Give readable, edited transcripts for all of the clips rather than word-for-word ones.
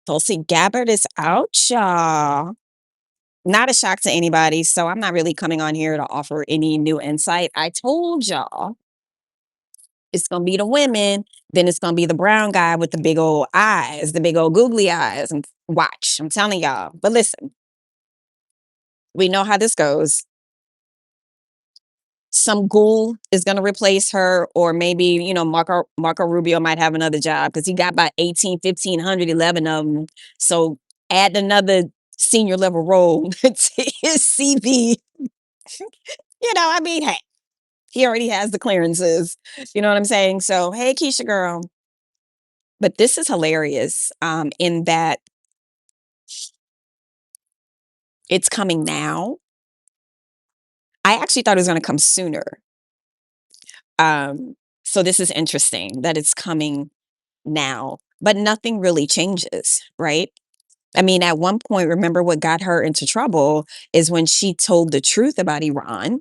Tulsi Gabbard is out, y'all. Not a shock to anybody, so I'm not really coming on here to offer any new insight. I told y'all it's gonna be the women, then it's gonna be the brown guy with the big old eyes, the big old googly eyes, and watch. I'm telling y'all. But listen, we know how this goes. Some ghoul is gonna replace her, or maybe, Marco Rubio might have another job because he got about 18, 1,500, 11 of them. So add another senior level role to his CV. I mean, hey, he already has the clearances. You know what I'm saying? So, hey, Keisha girl. But this is hilarious, in that it's coming now. I actually thought it was going to come sooner. So this is interesting that it's coming now, but nothing really changes, right? I mean, at one point, remember what got her into trouble is when she told the truth about Iran,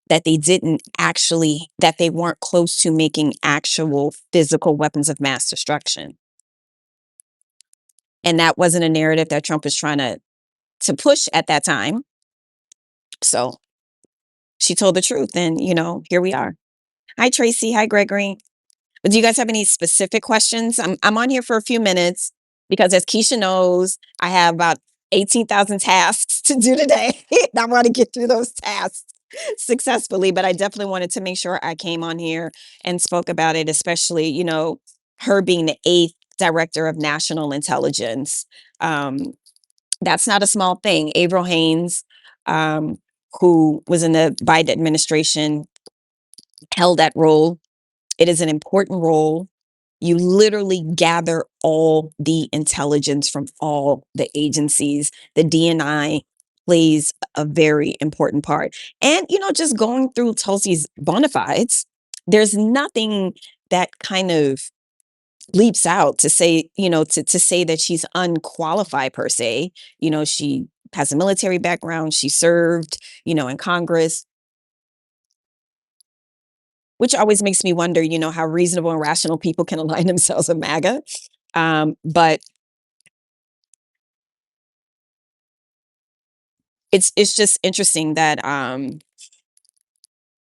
that they weren't close to making actual physical weapons of mass destruction. And that wasn't a narrative that Trump was trying to push at that time. So she told the truth, and here we are. Hi, Tracy. Hi, Gregory. But do you guys have any specific questions? I'm on here for a few minutes because, as Keisha knows, I have about 18,000 tasks to do today. And I want to get through those tasks successfully, but I definitely wanted to make sure I came on here and spoke about it, especially, her being the eighth director of national intelligence. Um, that's not a small thing. Avril Haines, who was in the Biden administration, held that role. It is an important role. You literally gather all the intelligence from all the agencies. The DNI plays a very important part. And, just going through Tulsi's bona fides, there's nothing that kind of leaps out to say, to say that she's unqualified per se. She has a military background. She served, in Congress, which always makes me wonder, how reasonable and rational people can align themselves with MAGA. But it's just interesting that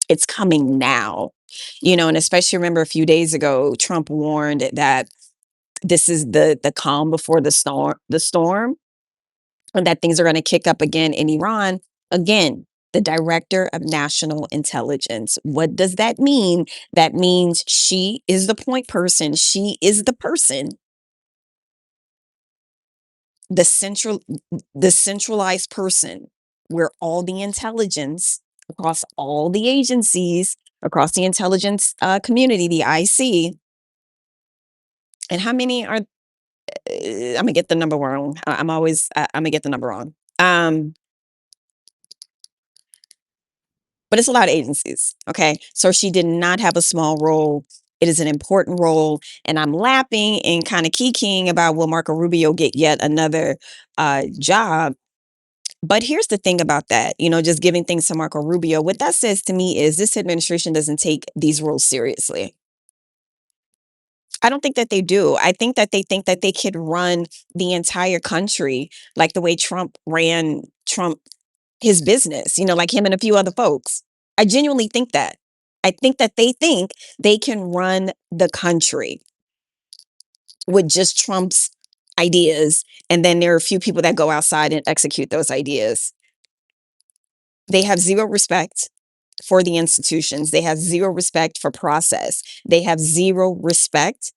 it's coming now, and especially remember a few days ago, Trump warned that this is the calm before the storm, and that things are going to kick up again in Iran. Again, the director of national intelligence. What does that mean? That means she is the point person. She is the person, the central the centralized person where all the intelligence across all the agencies, across the intelligence community, the IC, and how many are, I'm gonna get the number wrong. I'm gonna get the number wrong. But it's a lot of agencies. Okay. So she did not have a small role. It is an important role. And I'm laughing and kind of kikiing about, will Marco Rubio get yet another job? But here's the thing about that, just giving things to Marco Rubio. What that says to me is this administration doesn't take these roles seriously. I don't think that they do. I think that they could run the entire country like the way Trump ran his business, like him and a few other folks. I genuinely think that. I think they can run the country with just Trump's ideas. And then there are a few people that go outside and execute those ideas. They have zero respect for the institutions. They have zero respect for process. They have zero respect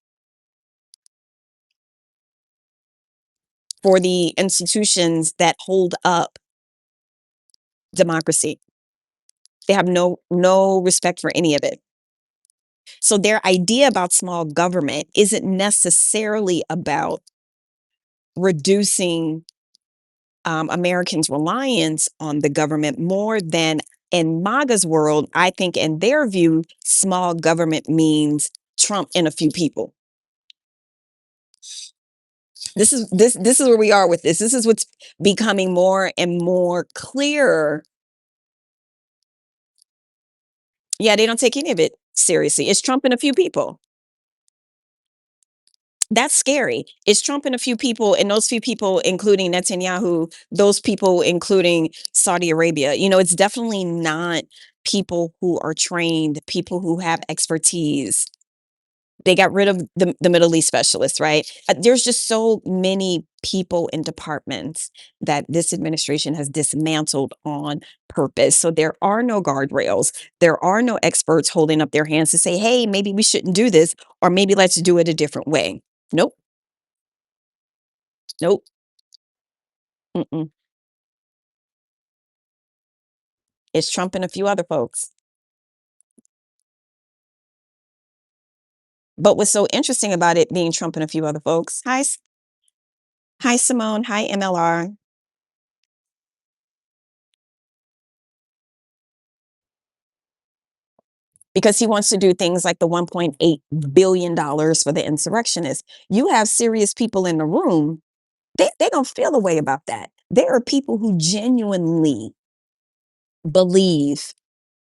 for the institutions that hold up democracy. They have no respect for any of it. So their idea about small government isn't necessarily about reducing Americans' reliance on the government more than, in MAGA's world, I think in their view, small government means Trump and a few people. This is where we are with this. This is what's becoming more and more clear. Yeah, they don't take any of it seriously. It's Trump and a few people. That's scary. It's Trump and a few people, and those few people, including Netanyahu, those people, including Saudi Arabia. It's definitely not people who are trained, people who have expertise. They got rid of the Middle East specialists, right? There's just so many people and departments that this administration has dismantled on purpose. So there are no guardrails. There are no experts holding up their hands to say, hey, maybe we shouldn't do this, or maybe let's do it a different way. Nope. Nope. Mm-mm. It's Trump and a few other folks. But what's so interesting about it being Trump and a few other folks, hi Simone, hi MLR, because he wants to do things like the $1.8 billion for the insurrectionists. You have serious people in the room, they don't feel a way about that. There are people who genuinely believe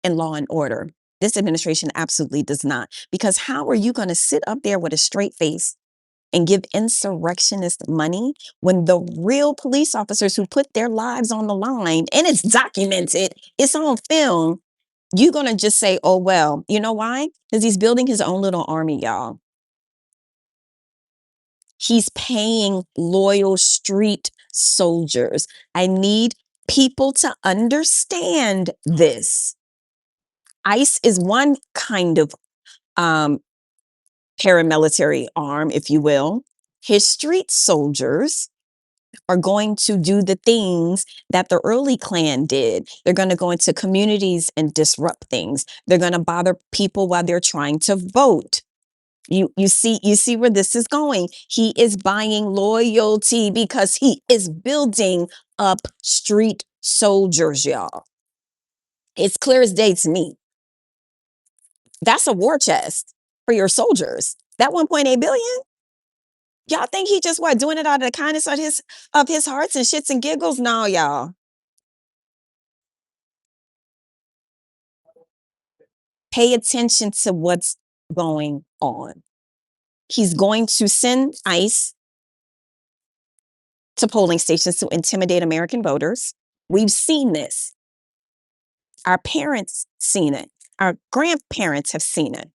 in law and order. This administration absolutely does not. Because how are you going to sit up there with a straight face and give insurrectionists money when the real police officers who put their lives on the line, and it's documented, it's on film, you're going to just say, oh, well, you know why? Because he's building his own little army, y'all. He's paying loyal street soldiers. I need people to understand this. ICE is one kind of um, paramilitary arm, if you will. His street soldiers are going to do the things that the early Klan did. They're going to go into communities and disrupt things. They're going to bother people while they're trying to vote. You see where this is going. He is buying loyalty because he is building up street soldiers, y'all. It's clear as day to me. That's a war chest for your soldiers. That 1.8 billion. Y'all think he just what doing it out of the kindness of his hearts and shits and giggles? No, y'all. Pay attention to what's going on. He's going to send ICE to polling stations to intimidate American voters. We've seen this. Our parents seen it. Our grandparents have seen it.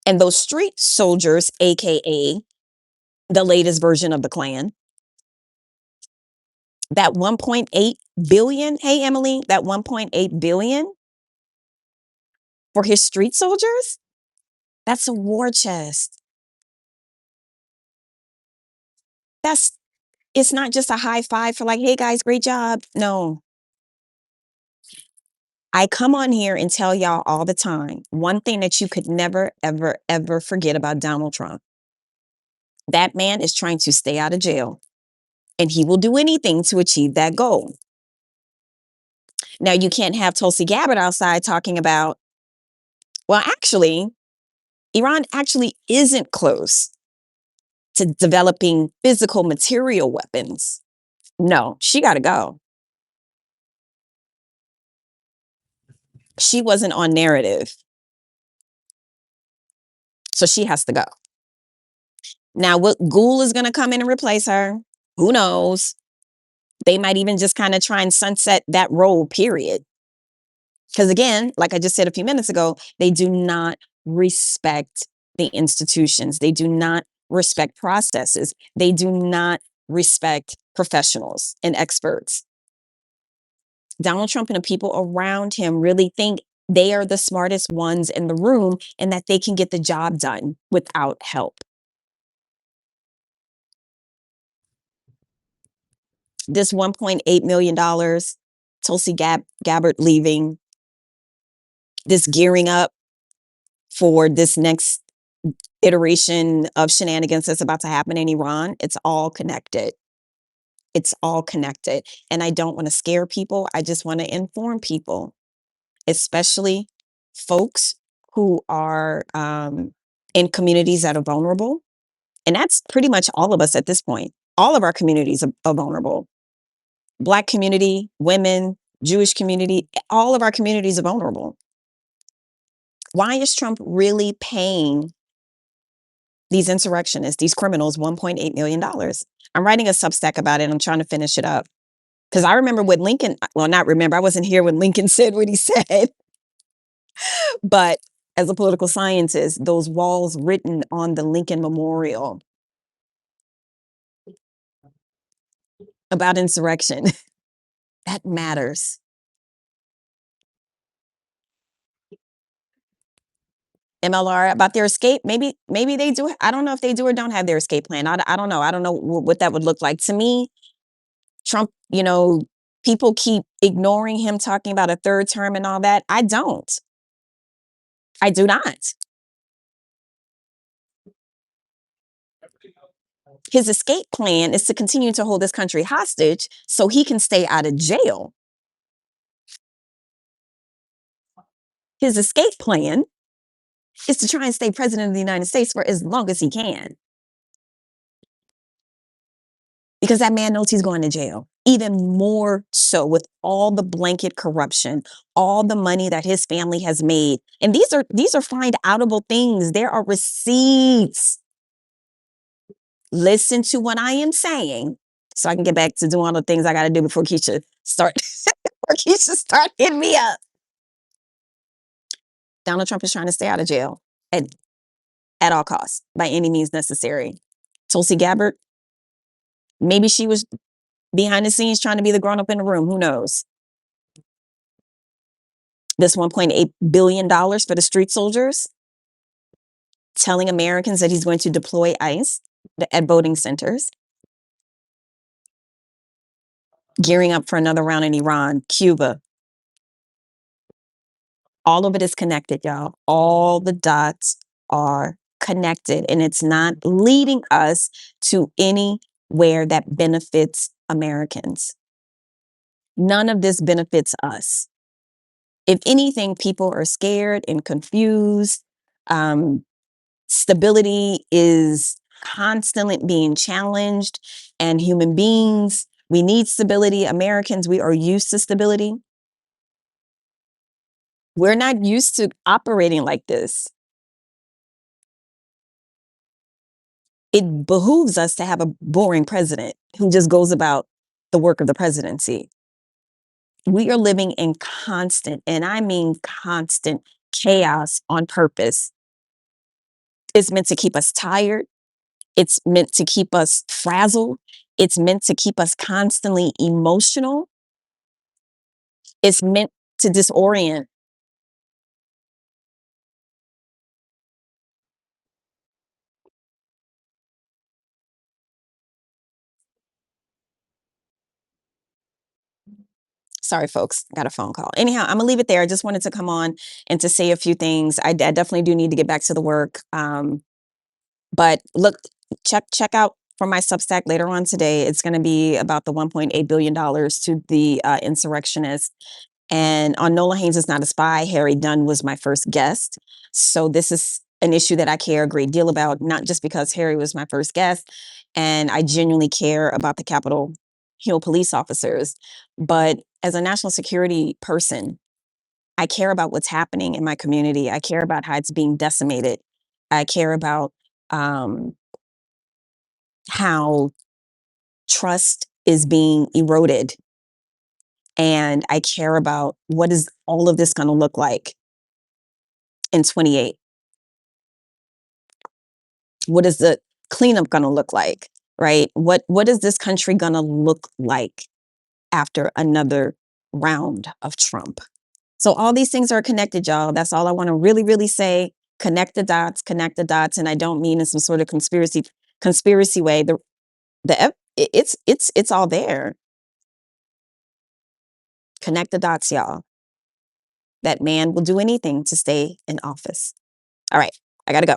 And those street soldiers, aka the latest version of the Klan, that 1.8 billion, hey Emily, that 1.8 billion for his street soldiers, that's a war chest. That's it's not just a high five for like, hey guys, great job. No. I come on here and tell y'all all the time, one thing that you could never, ever, ever forget about Donald Trump. That man is trying to stay out of jail, and he will do anything to achieve that goal. Now, you can't have Tulsi Gabbard outside talking about, well, actually, Iran actually isn't close to developing physical material weapons. No, she got to go. She wasn't on narrative, so she has to go. Now, what ghoul is going to come in and replace her? Who knows? They might even just kind of try and sunset that role, period. Because again, like I just said a few minutes ago, they do not respect the institutions. They do not respect processes. They do not respect professionals and experts. Donald Trump and the people around him really think they are the smartest ones in the room and that they can get the job done without help. This $1.8 million, Tulsi Gabbard leaving, this gearing up for this next iteration of shenanigans that's about to happen in Iran, it's all connected. It's all connected. And I don't want to scare people. I just want to inform people, especially folks who are in communities that are vulnerable. And that's pretty much all of us at this point. All of our communities are vulnerable. Black community, women, Jewish community, all of our communities are vulnerable. Why is Trump really paying these insurrectionists, these criminals, $1.8 million. I'm writing a Substack about it. I'm trying to finish it up because I remember what Lincoln. Well, not remember. I wasn't here when Lincoln said what he said, but as a political scientist, those walls written on the Lincoln Memorial about insurrection, that matters. MLR about their escape. Maybe they do. I don't know if they do or don't have their escape plan. I don't know. I don't know what that would look like. To me, Trump, people keep ignoring him talking about a third term and all that. I don't. I do not. His escape plan is to continue to hold this country hostage so he can stay out of jail. His escape plan is to try and stay president of the United States for as long as he can. Because that man knows he's going to jail. Even more so with all the blanket corruption, all the money that his family has made. And these are find outable things. There are receipts. Listen to what I am saying so I can get back to doing all the things I got to do before Keisha start hitting me up. Donald Trump is trying to stay out of jail at all costs, by any means necessary. Tulsi Gabbard, maybe she was behind the scenes trying to be the grown up in the room. Who knows? This $1.8 billion for the street soldiers, telling Americans that he's going to deploy ICE at voting centers, gearing up for another round in Iran, Cuba. All of it is connected, y'all. All the dots are connected, and it's not leading us to anywhere that benefits Americans. None of this benefits us. If anything, people are scared and confused. Stability is constantly being challenged, and human beings, we need stability. Americans, we are used to stability. We're not used to operating like this. It behooves us to have a boring president who just goes about the work of the presidency. We are living in constant, and I mean constant, chaos on purpose. It's meant to keep us tired. It's meant to keep us frazzled. It's meant to keep us constantly emotional. It's meant to disorient. Sorry, folks, got a phone call. Anyhow, I'm gonna leave it there. I just wanted to come on and to say a few things. I definitely do need to get back to the work. But look, check out for my Substack later on today. It's going to be about the $1.8 billion to the insurrectionists. And on Nola Haynes is not a spy, Harry Dunn was my first guest. So this is an issue that I care a great deal about, not just because Harry was my first guest, and I genuinely care about the Capitol Hill police officers, but as a national security person, I care about what's happening in my community. I care about how it's being decimated. I care about um, how trust is being eroded. And I care about what is all of this going to look like in 28. What is the cleanup going to look like, right? What is this country going to look like after another round of Trump? So all these things are connected, y'all. That's all I want to really, really say. Connect the dots, and I don't mean in some sort of conspiracy way. It's all there. Connect the dots, y'all. That man will do anything to stay in office. All right, I gotta go.